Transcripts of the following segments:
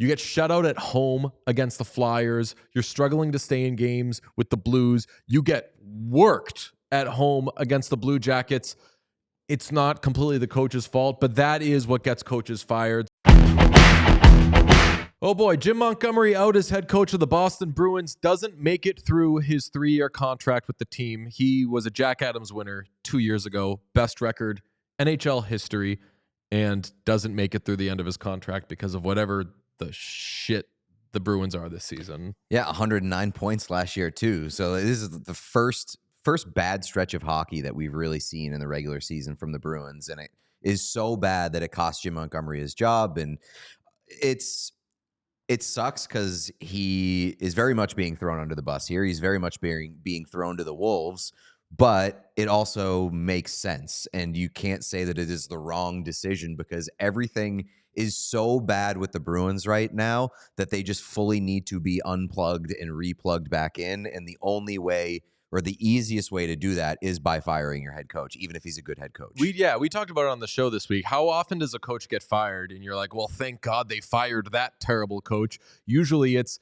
You get shut out at home against the Flyers. You're struggling to stay in games with the Blues. You get worked at home against the Blue Jackets. It's not completely the coach's fault, but that is what gets coaches fired. Oh boy, Jim Montgomery out as head coach of the Boston Bruins, doesn't make it through his 3-year contract with the team. He was a Jack Adams winner 2 years ago, best record NHL history, and doesn't make it through the end of his contract because of whatever the shit the Bruins are this season. Yeah, 109 points last year too. So this is the first bad stretch of hockey that we've really seen in the regular season from the Bruins, and it is so bad that it cost Jim Montgomery his job. And it sucks because he is very much being thrown under the bus here. He's very much being thrown to the wolves, but it also makes sense. And you can't say that it is the wrong decision because everything is so bad with the Bruins right now that they just fully need to be unplugged and replugged back in. And the only way, or the easiest way to do that, is by firing your head coach, even if he's a good head coach. We talked about it on the show this week. How often does a coach get fired and you're like, well, thank God they fired that terrible coach? Usually it's,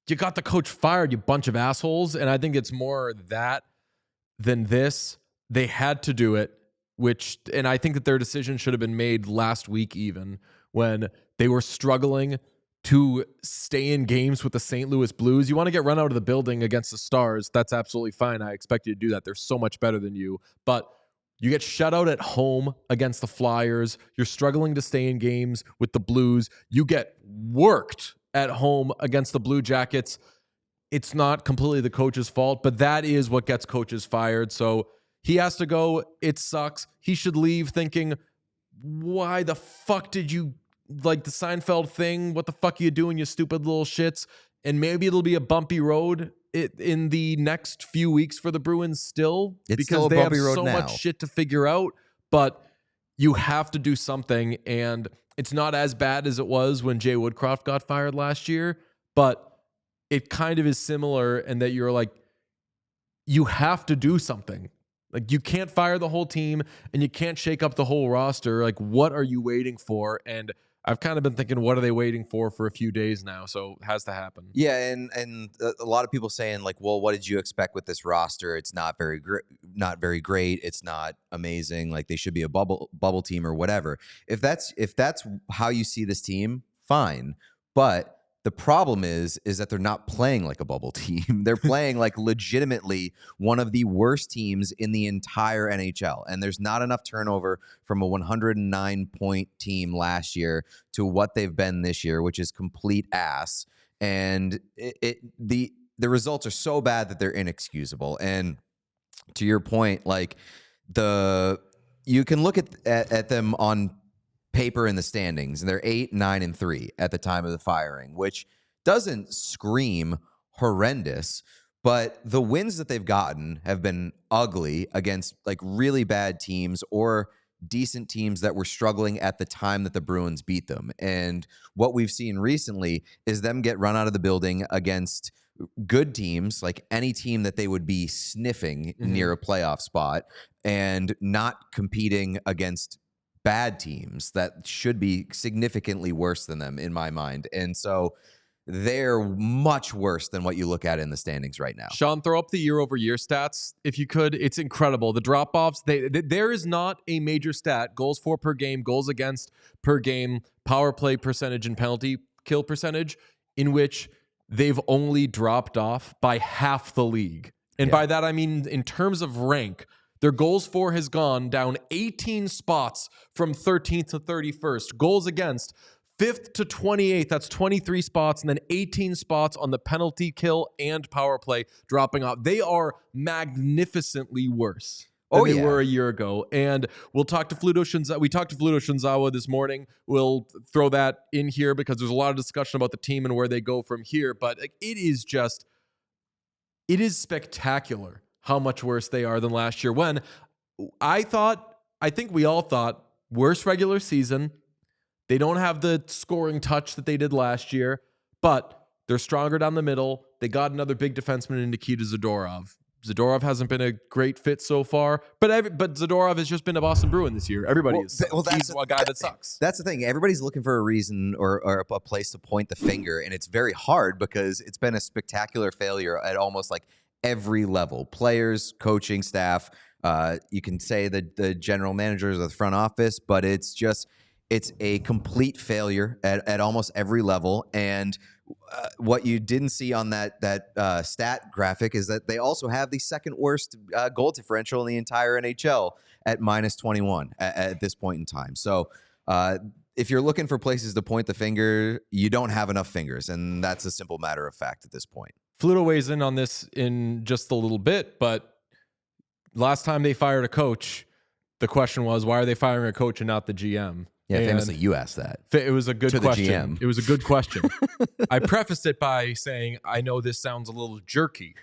you got the coach fired, you bunch of assholes. And I think it's more that than this. They had to do it, and I think that their decision should have been made last week even, when they were struggling to stay in games with the St. Louis Blues. You want to get run out of the building against the Stars, that's absolutely fine. I expect you to do that. They're so much better than you. But you get shut out at home against the Flyers. You're struggling to stay in games with the Blues. You get worked at home against the Blue Jackets. It's not completely the coach's fault, but that is what gets coaches fired. So he has to go. It sucks. He should leave thinking, why the fuck did you, like the Seinfeld thing, what the fuck are you doing, you stupid little shits? And maybe it'll be a bumpy road in the next few weeks for the Bruins still. It's because still a they bumpy have road so now. much shit to figure out. But you have to do something, and it's not as bad as it was when Jay Woodcroft got fired last year, but it kind of is similar in that you're like, you have to do something. Like, you can't fire the whole team and you can't shake up the whole roster. Like, what are you waiting for? And I've kind of been thinking, what are they waiting for a few days now? So it has to happen. Yeah, and a lot of people saying like, well, what did you expect with this roster? It's not very great. It's not amazing. Like, they should be a bubble team or whatever. If that's how you see this team, fine. But the problem is that they're not playing like a bubble team. They're playing like legitimately one of the worst teams in the entire NHL. And there's not enough turnover from a 109-point team last year to what they've been this year, which is complete ass. And the results are so bad that they're inexcusable. And to your point, like you can look at them on paper in the standings, and they're 8, 9, and 3 at the time of the firing, which doesn't scream horrendous, but the wins that they've gotten have been ugly against like really bad teams or decent teams that were struggling at the time that the Bruins beat them. And what we've seen recently is them get run out of the building against good teams, like any team that they would be sniffing near a playoff spot, and not competing against bad teams that should be significantly worse than them in my mind. And so they're much worse than what you look at in the standings right now. Sean, throw up the year-over-year stats if you could. It's incredible. The drop-offs, there is not a major stat, goals for per game, goals against per game, power play percentage, and penalty kill percentage, in which they've only dropped off by half the league. And by that, I mean in terms of rank, their goals for has gone down 18 spots from 13th to 31st. Goals against, 5th to 28th. That's 23 spots. And then 18 spots on the penalty kill and power play dropping off. They are magnificently worse than they were a year ago. And we'll talk to Fluto Shinzawa. We talked to Fluto Shinzawa this morning. We'll throw that in here because there's a lot of discussion about the team and where they go from here. But it is spectacular how much worse they are than last year, when I think we all thought, worst regular season. They don't have the scoring touch that they did last year, but they're stronger down the middle. They got another big defenseman in Nikita Zadorov. Zadorov hasn't been a great fit so far, but Zadorov has just been a Boston Bruin this year. Everybody is. He's a guy that sucks. That's the thing. Everybody's looking for a reason or a place to point the finger, and it's very hard because it's been a spectacular failure at almost like every level: players, coaching staff. You can say the general managers of the front office, but it's a complete failure at almost every level. And what you didn't see on that stat graphic is that they also have the second worst goal differential in the entire NHL at -21 at this point in time. So if you're looking for places to point the finger, you don't have enough fingers, and that's a simple matter of fact at this point. Fluto weighs in on this in just a little bit, but last time they fired a coach, the question was, why are they firing a coach and not the GM? Yeah, famously, you asked that. It was a good question. The GM. It was a good question. I prefaced it by saying, I know this sounds a little jerky.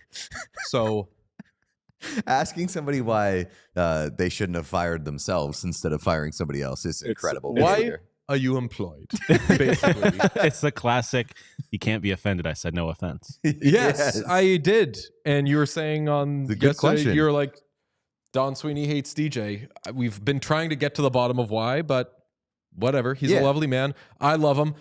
So asking somebody why they shouldn't have fired themselves instead of firing somebody else is incredible. Why are you employed? Basically. It's a classic, you can't be offended. I said no offense. Yes, I did. And you were saying on the good question. You're like, Don Sweeney hates DJ. We've been trying to get to the bottom of why, but whatever. He's a lovely man. I love him.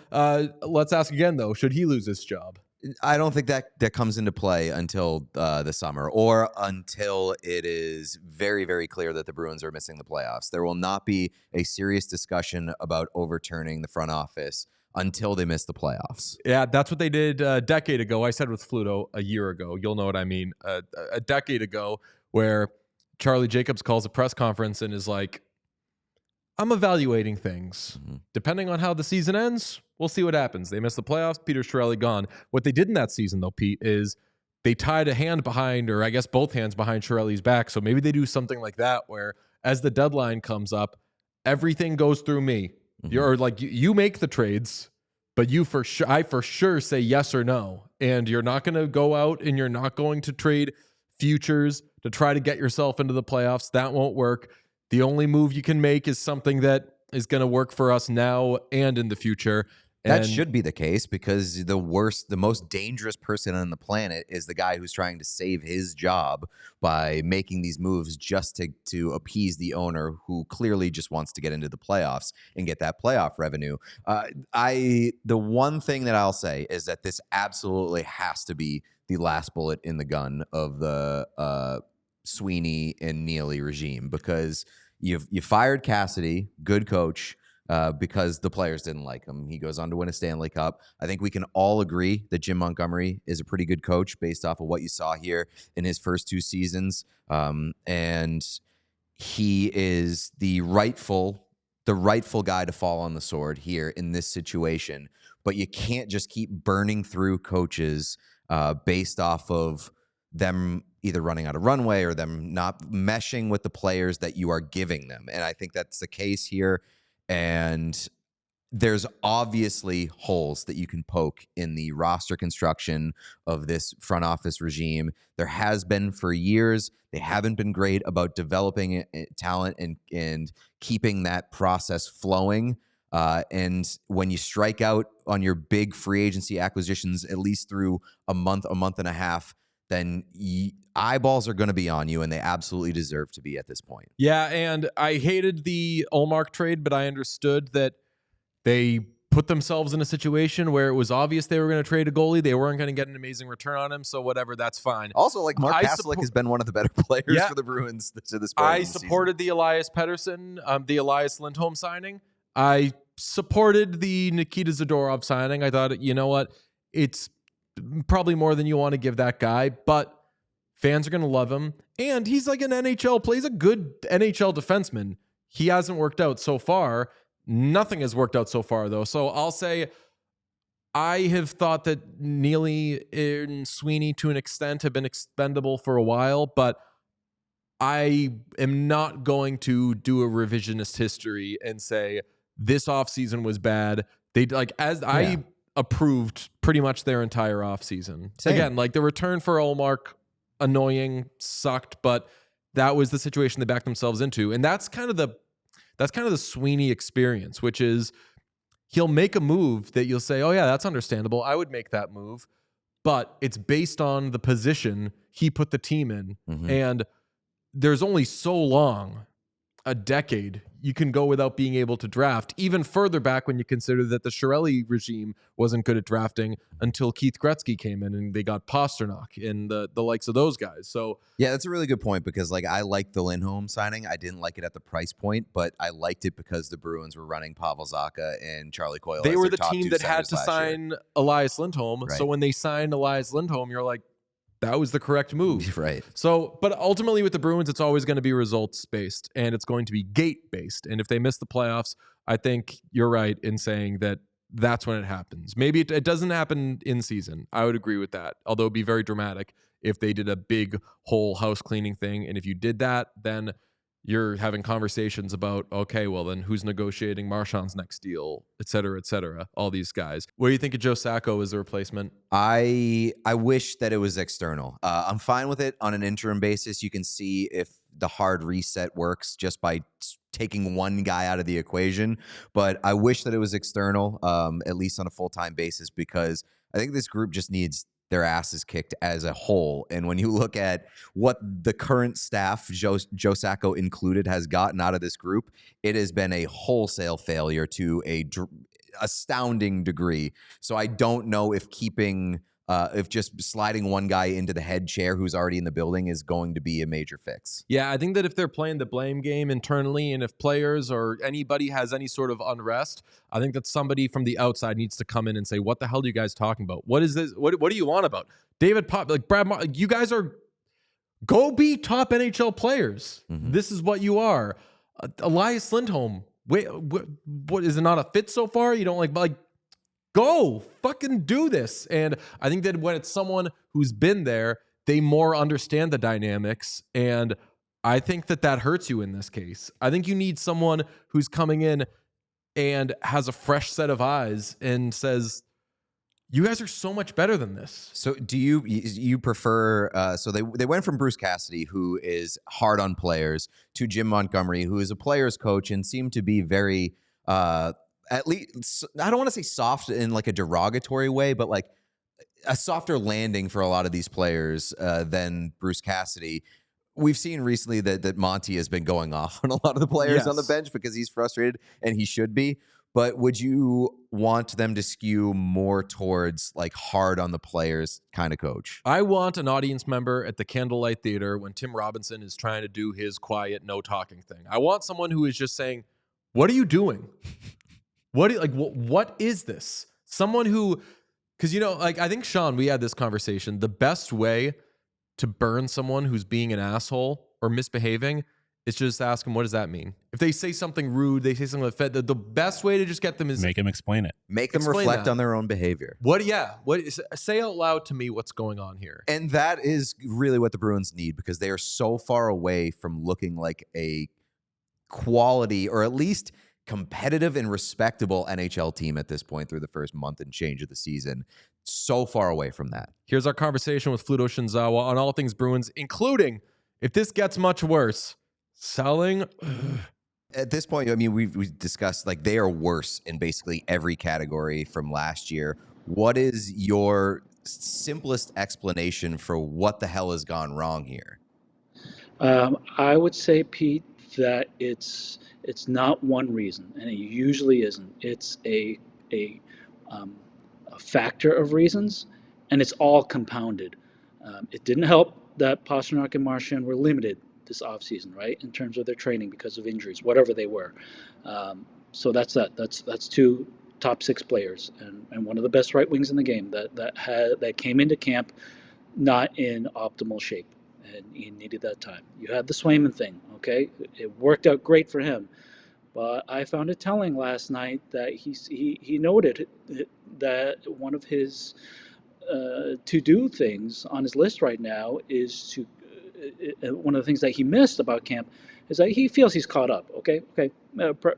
Let's ask again, though. Should he lose his job? I don't think that comes into play until the summer or until it is very, very clear that the Bruins are missing the playoffs. There will not be a serious discussion about overturning the front office until they miss the playoffs. Yeah, that's what they did a decade ago. I said with Fluto a year ago. You'll know what I mean. A decade ago, where Charlie Jacobs calls a press conference and is like, I'm evaluating things. Mm-hmm. Depending on how the season ends, we'll see what happens. They missed the playoffs. Peter Chiarelli gone. What they did in that season, though, Pete, is they tied a hand behind, or I guess both hands behind Chiarelli's back. So maybe they do something like that where as the deadline comes up, everything goes through me. Mm-hmm. You're like, you make the trades, but I for sure say yes or no. And you're not going to go out and you're not going to trade futures to try to get yourself into the playoffs. That won't work. The only move you can make is something that is going to work for us now and in the future. That should be the case because the most dangerous person on the planet is the guy who's trying to save his job by making these moves just to appease the owner who clearly just wants to get into the playoffs and get that playoff revenue. The one thing that I'll say is that this absolutely has to be the last bullet in the gun of the Sweeney and Neely regime, because you fired Cassidy, good coach, because the players didn't like him. He goes on to win a Stanley Cup. I think we can all agree that Jim Montgomery is a pretty good coach based off of what you saw here in his first 2 seasons. And he is the rightful guy to fall on the sword here in this situation. But you can't just keep burning through coaches based off of them either running out of runway or them not meshing with the players that you are giving them. And I think that's the case here. And there's obviously holes that you can poke in the roster construction of this front office regime. There has been for years. They haven't been great about developing talent and keeping that process flowing. And when you strike out on your big free agency acquisitions, at least through a month and a half, then eyeballs are going to be on you, and they absolutely deserve to be at this point. Yeah, and I hated the Ullmark trade, but I understood that they put themselves in a situation where it was obvious they were going to trade a goalie. They weren't going to get an amazing return on him, so whatever, that's fine. Also, like Mark Kastelik has been one of the better players for the Bruins to this point. I supported the Elias Pettersson, the Elias Lindholm signing. I supported the Nikita Zadorov signing. I thought, you know what, it's probably more than you want to give that guy, but fans are going to love him. And he's like an NHL plays a good NHL defenseman. He hasn't worked out so far. Nothing has worked out so far, though. So I'll say I have thought that Neely and Sweeney, to an extent, have been expendable for a while, but I am not going to do a revisionist history and say this offseason was bad. I approved pretty much their entire offseason. Again, like the return for Ullmark, annoying, sucked, but that was the situation they backed themselves into. And that's kind of the Sweeney experience, which is he'll make a move that you'll say, oh yeah, that's understandable. I would make that move. but it's based on the position he put the team in. Mhm. And there's only so long, a decade, you can go without being able to draft. Even further back when you consider that the Chiarelli regime wasn't good at drafting until Keith Gretzky came in and they got Pasternak and the likes of those guys. So Yeah, that's a really good point because like I liked the Lindholm signing. I didn't like it at the price point, but I liked it because the Bruins were running Pavel Zacha and Charlie Coyle. they as were their the top team two that had centers to last year. sign Elias Lindholm. Right. So when they signed Elias Lindholm, you're like, that was the correct move. Right. So, but ultimately with the Bruins, it's always going to be results based and it's going to be gate based. And if they miss the playoffs, I think you're right in saying that that's when it happens. Maybe it doesn't happen in season. I would agree with that. Although it'd be very dramatic if they did a big whole house cleaning thing. And if you did that, then you're having conversations about, okay, well then who's negotiating Marchand's next deal, et cetera, all these guys. What do you think of Joe Sacco as a replacement? I wish that it was external. I'm fine with it on an interim basis. You can see if the hard reset works just by taking one guy out of the equation. But I wish that it was external, at least on a full-time basis, because I think this group just needs their asses kicked as a whole. And when you look at what the current staff, Joe Sacco included, has gotten out of this group, it has been a wholesale failure to a astounding degree. So I don't know if if just sliding one guy into the head chair who's already in the building is going to be a major fix. Yeah, I think that if they're playing the blame game internally and if players or anybody has any sort of unrest, I think that somebody from the outside needs to come in and say, what the hell are you guys talking about? What is this? What do you want about? David Pop, like Brad, you guys are, go be top NHL players. Mhm. This is what you are. Elias Lindholm, wait, what is it not a fit so far? You don't like go fucking do this. And I think that when it's someone who's been there, they more understand the dynamics. And I think that hurts you in this case. I think you need someone who's coming in and has a fresh set of eyes and says, you guys are so much better than this. So do you prefer, so they went from Bruce Cassidy, who is hard on players, to Jim Montgomery, who is a player's coach and seemed to be very, at least, I don't want to say soft in like a derogatory way, but like a softer landing for a lot of these players than Bruce Cassidy. We've seen recently that Monty has been going off on a lot of the players on the Yes. bench because he's frustrated, and he should be. But would you want them to skew more towards like hard on the players kind of coach? I want an audience member at the Candlelight Theater when Tim Robinson is trying to do his quiet, no talking thing. I want someone who is just saying, what are you doing? What is this? Someone who, because, you know, like I think, Sean, we had this conversation. The best way to burn someone who's being an asshole or misbehaving is just ask them, what does that mean? If they say something rude, they say something that the best way to just get them is Make him explain it. Make them Explain reflect that. on their own behavior. say out loud to me what's going on here. And that is really what the Bruins need, because they are so far away from looking like a quality or at least competitive and respectable NHL team at this point through the first month and change of the season. So far away from that. Here's our conversation with Fluto Shinzawa on all things Bruins, including, if this gets much worse, selling. At this point, I mean, we've discussed like they are worse in basically every category from last year. What is your simplest explanation for what the hell has gone wrong here? I would say, Pete, that it's not one reason, and it usually isn't. It's a factor of reasons, and it's all compounded. It didn't help that Pasternak and Marchand were limited this offseason, right, in terms of their training because of injuries, whatever they were. So that's that. That's two top six players, and one of the best right wings in the game that came into camp not in optimal shape, and he needed that time. You had the Swayman thing, okay? It worked out great for him, but I found it telling last night that he noted that one of his to-do things on his list right now is to one of the things that he missed about camp is that he feels he's caught up. Okay,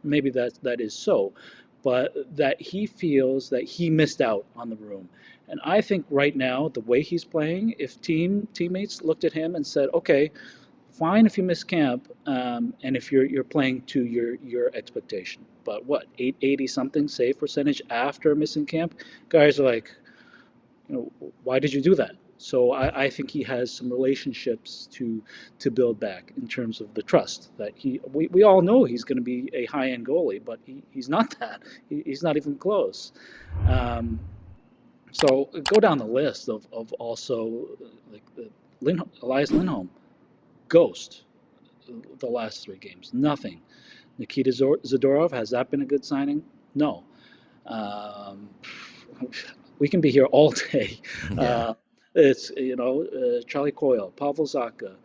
maybe that is so, but that he feels that he missed out on the room. And I think right now, the way he's playing, if teammates looked at him and said, okay, fine if you miss camp, and if you're playing to your expectation, but what, 880 something save percentage after missing camp, guys are like, why did you do that? So I think he has some relationships to build back in terms of the trust that we all know he's going to be a high end goalie, but he's not that. He's not even close. Um, so go down the list of also like Elias Lindholm, ghost the last 3 games, nothing. Nikita Zadorov, has that been a good signing? No. Um, we can be here all day. Yeah. It's Charlie Coyle, Pavel Zacha,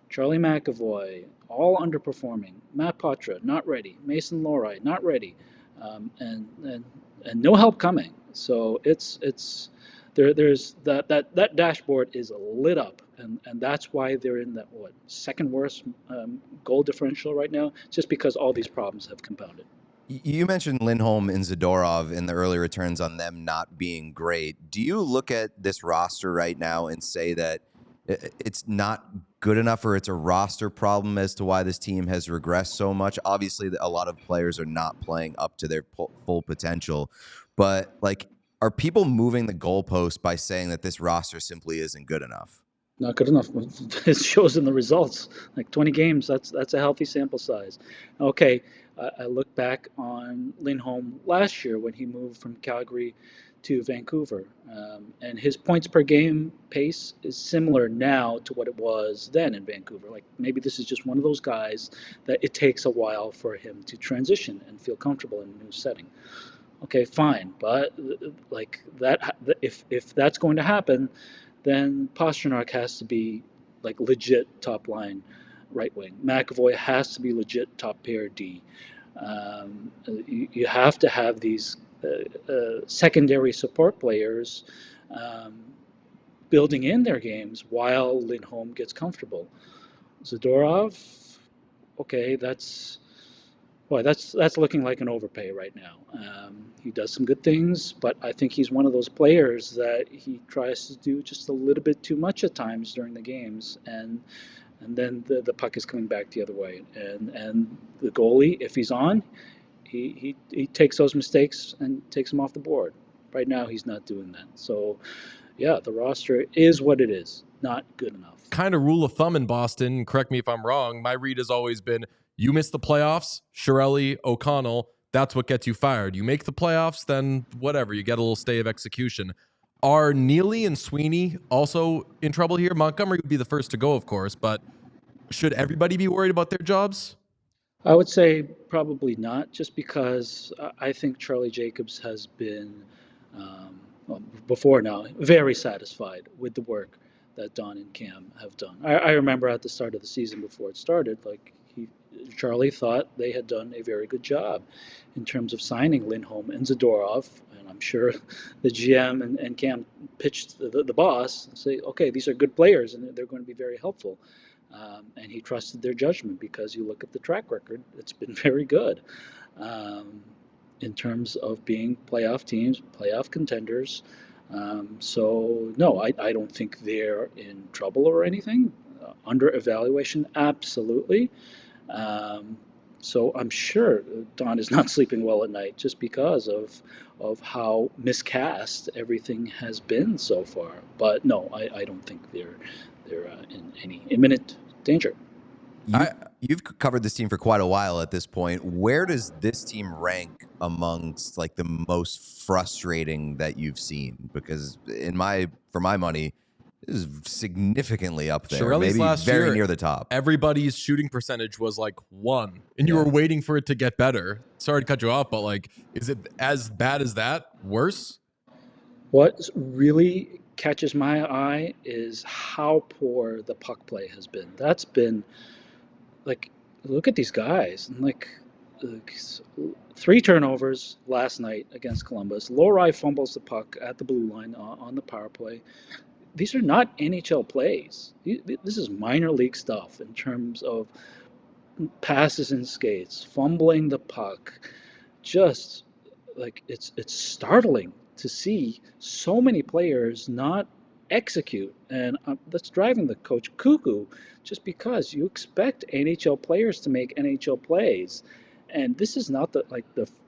Charlie McAvoy, all underperforming. Matt Poitras, not ready. Mason Lohrei, not ready, and no help coming. So there's that dashboard is lit up, and that's why they're in that second worst goal differential right now, just because all these problems have compounded. You mentioned Lindholm and Zadorov in the early returns on them not being great. Do you look at this roster right now and say that it's not good enough, or it's a roster problem as to why this team has regressed so much? Obviously, a lot of players are not playing up to their full potential, but like, are people moving the goalpost by saying that this roster simply isn't good enough? Not good enough. It shows in the results. Like 20 games, that's a healthy sample size. Okay, I look back on Lindholm last year when he moved from Calgary to Vancouver, and his points per game pace is similar now to what it was then in Vancouver. Like maybe this is just one of those guys that it takes a while for him to transition and feel comfortable in a new setting. Okay, fine, but like that, if that's going to happen, then Pastrnak has to be like legit top line right wing. McAvoy has to be legit top pair D. You have to have these secondary support players um, building in their games while Lindholm gets comfortable. Zadorov, okay, that's looking like an overpay right now. He does some good things, but I think he's one of those players that he tries to do just a little bit too much at times during the games, and then the puck is coming back the other way. And the goalie, if he's on, he takes those mistakes and takes them off the board. Right now, he's not doing that. So, yeah, the roster is what it is, not good enough. Kind of rule of thumb in Boston, correct me if I'm wrong, my read has always been you miss the playoffs, Chiarelli, O'Connell, that's what gets you fired. You make the playoffs, then whatever, you get a little stay of execution. Are Neely and Sweeney also in trouble here? Montgomery would be the first to go, of course, but should everybody be worried about their jobs? I would say probably not, just because I think Charlie Jacobs has been, well, before now, very satisfied with the work that Don and Cam have done. I remember at the start of the season before it started, like Charlie thought they had done a very good job in terms of signing Lindholm and Zadorov, and I'm sure the GM and Cam pitched the boss and say, okay, these are good players and they're going to be very helpful. And he trusted their judgment because you look at the track record, it's been very good in terms of being playoff teams, playoff contenders. So, no, I don't think they're in trouble or anything. Under evaluation, absolutely. So I'm sure Don is not sleeping well at night just because of how miscast everything has been so far. But no, I don't think they're in any imminent danger. You've covered this team for quite a while at this point. Where does this team rank amongst like the most frustrating that you've seen? Because for my money, this is significantly up there. Chiarelli's Maybe last very year, near the top. Everybody's shooting percentage was like 1, and you were waiting for it to get better. Sorry to cut you off, but like, is it as bad as that? Worse? What really catches my eye is how poor the puck play has been. That's been like, look at these guys, and like 3 turnovers last night against Columbus. Lohrei fumbles the puck at the blue line on the power play. These are not NHL plays. This is minor league stuff in terms of passes and skates, fumbling the puck. Just like it's startling to see so many players not execute, and that's driving the coach cuckoo. Just because you expect NHL players to make NHL plays, and this is not the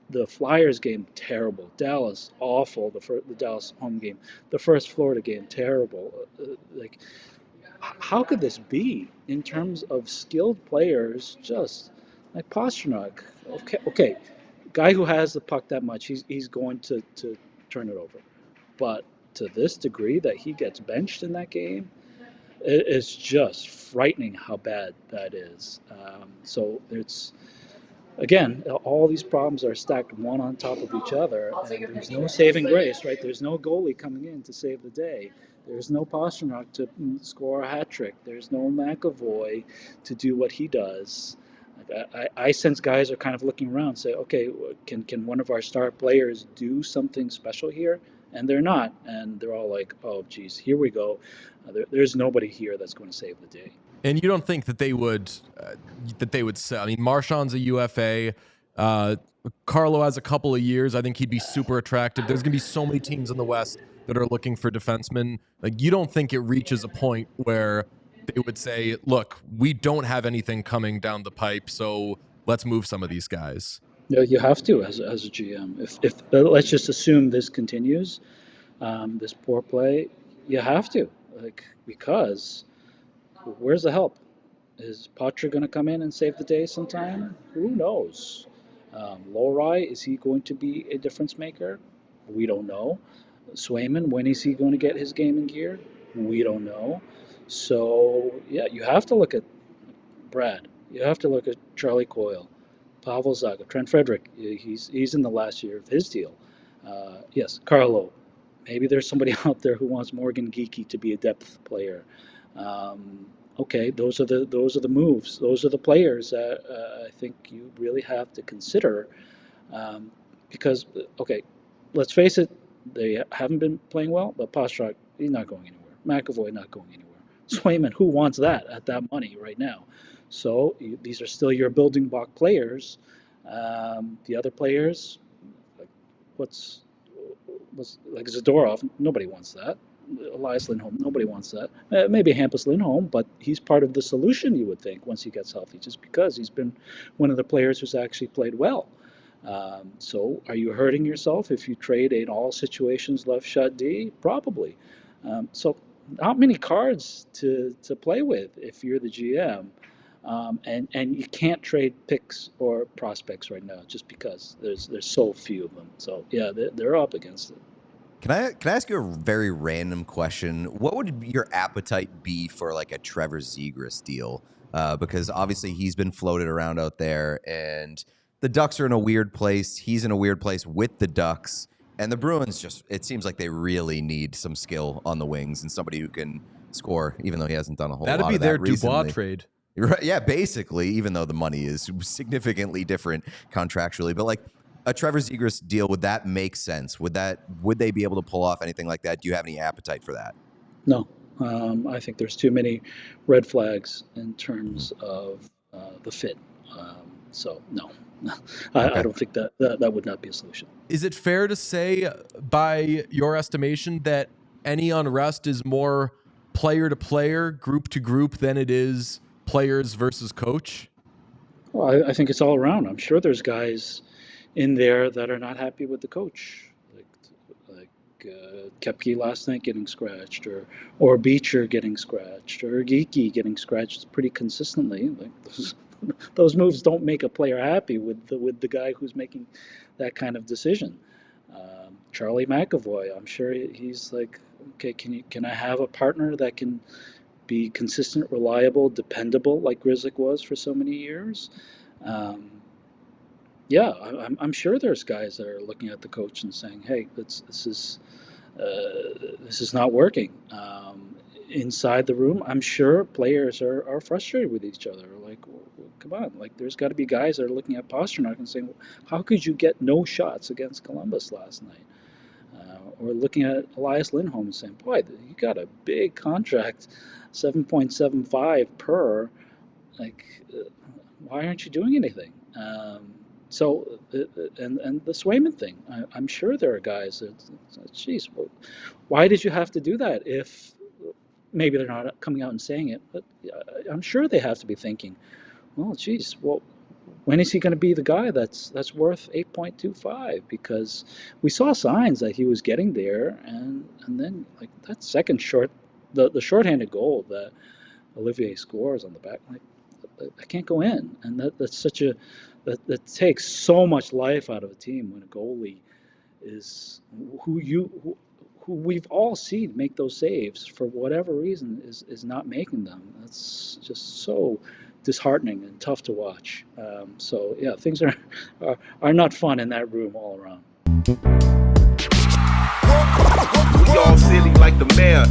The Flyers game, terrible. Dallas, awful. The Dallas home game. The first Florida game, terrible. Like, how could this be in terms of skilled players? Just like Pastrnak. Okay, guy who has the puck that much, he's going to turn it over. But to this degree that he gets benched in that game, it's just frightening how bad that is. So it's again, all these problems are stacked one on top of each other, and there's no saving grace, right? There's no goalie coming in to save the day. There's no Pastrnak to score a hat trick. There's no McAvoy to do what he does. Like, I sense guys are kind of looking around and say, okay, can one of our star players do something special here? And they're not. And they're all like, oh, geez, here we go. There's nobody here that's going to save the day. And you don't think that they would sell? I mean, Marchand's a UFA. Carlo has a couple of years. I think he'd be super attractive. There's going to be so many teams in the West that are looking for defensemen. Like, you don't think it reaches a point where they would say, look, we don't have anything coming down the pipe, so let's move some of these guys? You have to as a GM. If let's just assume this continues, this poor play, you have to, because where's the help? Is Potter going to come in and save the day sometime? Who knows? Lohrei, is he going to be a difference maker? We don't know. Swayman, when is he going to get his game in gear? We don't know. So, yeah, you have to look at Brad. You have to look at Charlie Coyle, Pavel Zaga, Trent Frederick. He's in the last year of his deal. Yes, Carlo. Maybe there's somebody out there who wants Morgan Geekie to be a depth player. Okay, those are the moves. Those are the players that I think you really have to consider, because okay, let's face it, they haven't been playing well. But Pastrnak, he's not going anywhere. McAvoy not going anywhere. Swayman, who wants that at that money right now? So these are still your building block players. The other players, like what's like Zadorov, nobody wants that. Elias Lindholm, nobody wants that. Maybe Hampus Lindholm, but he's part of the solution, you would think, once he gets healthy, just because he's been one of the players who's actually played well. So are you hurting yourself if you trade in all situations left shot D? Probably. So not many cards to play with if you're the GM. And you can't trade picks or prospects right now just because there's so few of them. So yeah, they're up against it. Can I ask you a very random question? What would your appetite be for like a Trevor Zegras deal? Because obviously he's been floated around out there, and the Ducks are in a weird place. He's in a weird place with the Ducks, and the Bruins it seems like they really need some skill on the wings and somebody who can score, even though he hasn't done a whole lot of that recently. That'd be their Dubois trade. Right, yeah, basically, even though the money is significantly different contractually, but like, a Trevor Zegras deal, would that make sense? Would they be able to pull off anything like that? Do you have any appetite for that? No, I think there's too many red flags in terms of the fit. So no, I don't think that would not be a solution. Is it fair to say, by your estimation, that any unrest is more player to player, group to group, than it is players versus coach? Well, I think it's all around. I'm sure there's guys in there that are not happy with the coach, like Kepke last night getting scratched, or Beecher getting scratched, or Geekie getting scratched pretty consistently. Like those moves don't make a player happy with the guy who's making that kind of decision. Charlie McAvoy, I'm sure he's like, okay, can I have a partner that can be consistent, reliable, dependable, like Grzelcyk was for so many years? Yeah, I'm sure there's guys that are looking at the coach and saying, "Hey, this is not working." Inside the room, I'm sure players are frustrated with each other. Like, come on, like there's got to be guys that are looking at Pastrnak and saying, "How could you get no shots against Columbus last night?" Or looking at Elias Lindholm and saying, "Boy, you got a big contract, 7.75 per. Like, why aren't you doing anything?" So, and the Swayman thing, I'm sure there are guys that, geez, well, why did you have to do that? If maybe they're not coming out and saying it, but I'm sure they have to be thinking, well, geez, well, when is he going to be the guy that's worth 8.25? Because we saw signs that he was getting there, and then like that second the shorthanded goal that Olivier scores on the back, like that can't go in, and that's such a that takes so much life out of a team when a goalie is who we've all seen make those saves for whatever reason is not making them. That's just so disheartening and tough to watch. So yeah, things are not fun in that room all around. We all silly like the mayor.